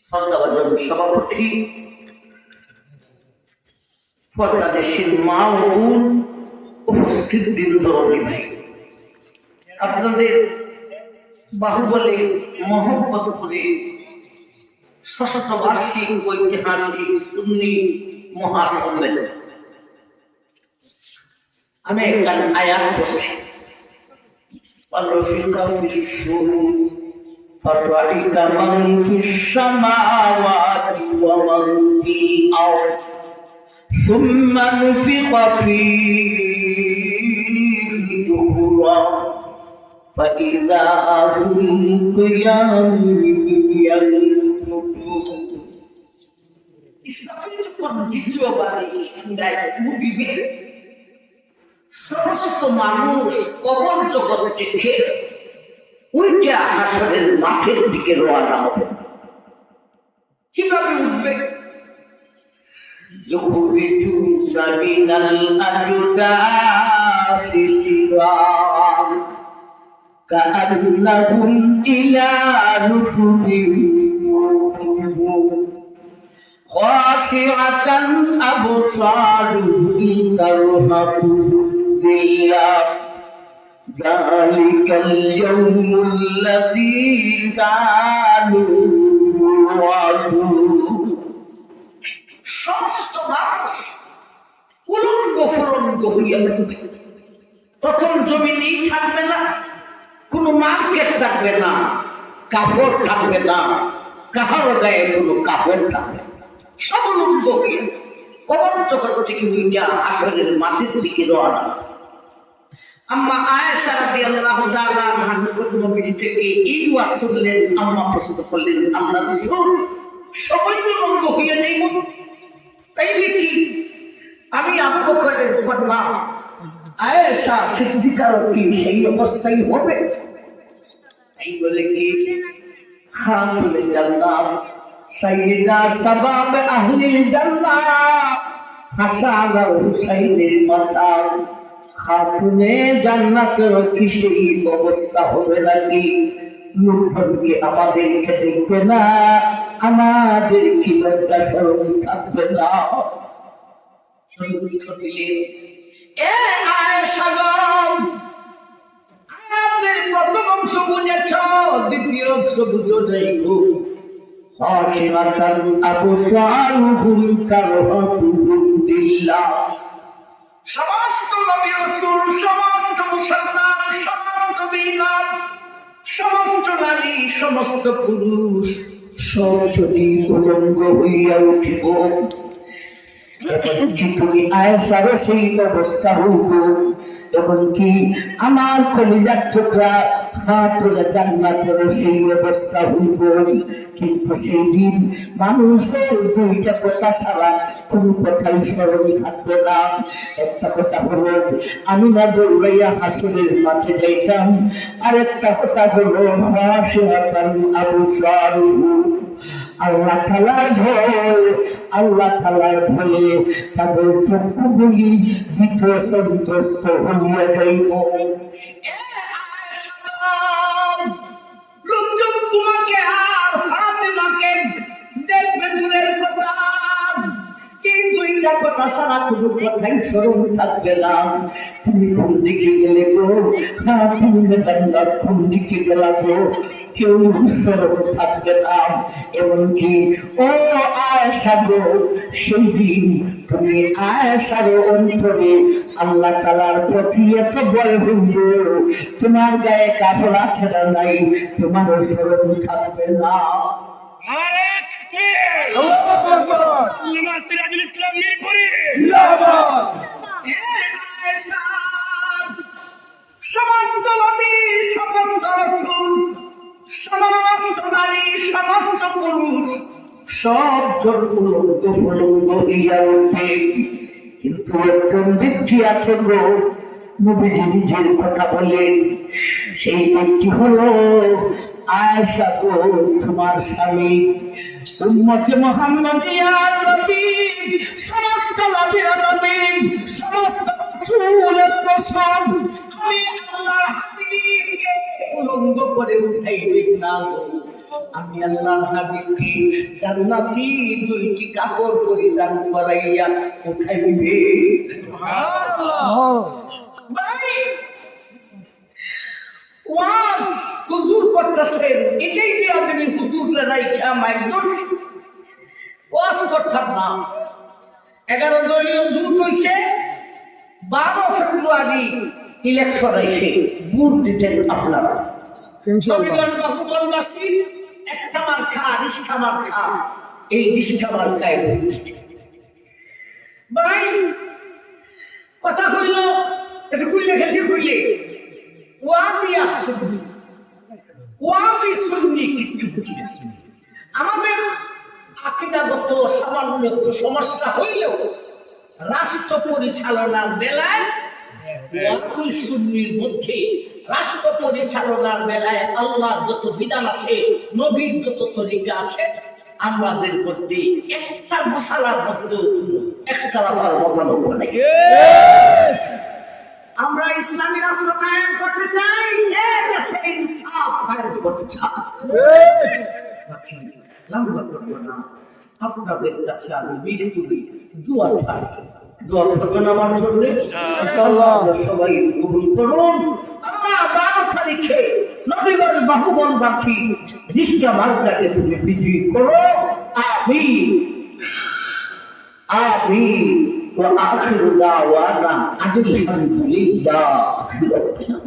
শ্রদ্ধাভাজন সভাপতি, পর্দাদেশের মা ও বোন, উপস্থিত দিনদরদি ভাই, আপনাদের বাহুবলে মহব্বত করে শতবার্ষিক ঐতিহাসিক সুন্নি মহাসম্মেলন আমি একটা আয়াত পড়ছি। فَرَأَيْتَ مَنْ فِي السَّمَاوَاتِ وَمَنْ فِي الْأَرْضِ ثُمَّ نُفِخَ فِيهِ أُخْرَى فَإِذَا هُمْ قِيَامٌ يَنظُرُونَ। ইসলামে যখন দ্বিতীয়বার উঠিবে, সমস্ত মানুষ কবর জগৎ থেকে ওইটা হাসরের মাঠের দিকে রওনা হবে। কিভাবে উঠবে? يخرجون من الأجداث سراعا كأنهم إلى نصب يوفضون خاشعة أبصارهم ترهقهم ذلة ذلك اليوم الذي كانوا يوعدون। সমস্ত মানুষ উলঙ্গ ফুলঙ্গ হইয়া যাবে। প্রথম জমিনেই থাকবে না, কোনো মার্কেট থাকবে না, কাপড় থাকবে না, কাহার গায়ে কোনো কাপড় থাকবে, সব উলঙ্গ হইয়া কবর জগৎ থেকে হইয়া আসরের মাঠের দিকে রওনা। আম্মা আয়েশা রাদিয়াল্লাহু তাআলা আনহা নবী থেকে এই ওয়াজ করলেন। আম্মা প্রশ্ন করলেন, আল্লাহর রাসূল সবাই উলঙ্গ হইয়া যাইব, তাইলে কি আমি আবু বকরের কন্যা আয়েশা সিদ্দিকার কি সেই অবস্থায় হবে? এই বলে কি খাতুনে জান্নাত সাইয়্যিদা শাবাব আহলিল জান্নাহ হাসান ও হুসাইনের মাতা খাতুনে জান্নাতের কি সেই অবস্থা হবে নাকি? লোকজনকে আমাদেরকে দেখবে না, আমাদের কি লজ্জা শরম থাকবে না? আমাদের প্রথম অংশ বুঝেছ, দ্বিতীয় অংশ বুঝো নাই গো। সমস্ত নবী রাসূল, সমস্ত মুসলমান, সমস্ত বিমান, সমস্ত নারী, সমস্ত পুরুষ সব যদি উলঙ্গ হইয়া উঠিব, তুমি আয়েশারও সেই অবস্থা হইব। এমনকি আমার কলিজার টুকরা খাতুনে জান্নাতের সেই অবস্থা হইব। কিন্তু সেই দিন মানুষের দুইটা কথা ছাড়া কোনো কথাই স্মরণ থাকবে না। একটা কথা হলো আমি না দৌড়াইয়া হাসরের মাঠে যাইতাম, আর একটা কথা হলো খাশিআতান আবসারুহুম, আল্লাহ তাআলার ভয়, আল্লাহ তাআলার ভয়ে তাদের চক্ষুগুলি ভীত সন্ত্রস্ত হইয়া যাইব। লোকজন তোমাকে আর ফাতেমাকে দেখবে দূরের কথা, কিন্তু এটা কথা ছাড়া কোনো কথাই স্মরণ থাকবে না। তুমি কোন দিকে গেলে গো? তুমি জান্নাত কোন দিকে গেলা গো? কেউ স্মরণ থাকবে না। এমনকি ও আয়েশা গো, সেই দিন তুমি আয়েশার অন্তরে আল্লাহ তাআলার প্রতি এত ভয় হইল, তোমার গায়ে কাপড় আছে না নাই, তোমার স্মরণ থাকবে না। সমস্ত নবী, সমস্ত রাসূল, সমস্ত নারী, সমস্ত পুরুষ সব জন উলঙ্গ ফুলঙ্গ হইয়া উঠে। কিন্তু একজন ব্যক্তি আছে গো, নবীজি নিজের কথা বলেন, সেই ব্যক্তি হলো আয়েশা গো, তোমার স্বামী। উম্মতে মুহাম্মাদিয়া নবী, সমস্ত নবীর নবী, সমস্ত রাসূলের রাসূল, আমি আল্লাহর হাবিবকে উলঙ্গ করে উঠাইবেন না গো। আমি আল্লাহর হাবিবকে জান্নাতি দুইটি কাপড় পরিধান করাইয়া উঠাইবে। ভাই ওয়াজ হুজুর করতেছেন, এটাই বিয়াদবি হুজুররা রাইখা মাইক ধরছি। ওয়াজ করতাম না। 11 দলীয় জোট হইছে, 12 ফেব্রুয়ারি ইলেকশন হয়েছে, ভোট দিতেন আপনারা। নবীগঞ্জ বাহুগঞ্জবাসী একটা মার্কা, রিস্কা মার্কা, এই রিস্কা মার্কায় ভোট দিতেন। ভাই কথা কইল, এটা কইলে খেতে কইলে ওয়াবি আসুনি, ওয়াবি সুন্নি কিচ্ছু বুঝি না। আমাদের আকীদাগত সামান্য একটু সমস্যা হইলেও রাষ্ট্র পরিচালনার বেলায় ওয়াবি সুন্নির মধ্যে রাষ্ট্র পরিচালনার বেলায় আল্লাহর যত বিধান আছে, নবীর যত তরিকা আছে, আমাদের মধ্যে একটা মশালার মধ্যে একটা মতামত নেই। আমরা ইসলামী রাষ্ট্র কায়েম করতে চাই, দেশে ইনসাফ কায়েম করতে চাই। আপনাদের কাছে আমি বিশেষভাবে দোয়া চাই, দোয়া করবেন আমার জন্য। সবাই কবুল করুন। আল্লাহ 12 তারিখে নবীগঞ্জ বাহুগঞ্জবাসী রিস্কা মার্কাকে তুমি বিজয়ী করো। আমিন আমিন। وآخر دعوانا أن الحمد لله رب العالمين.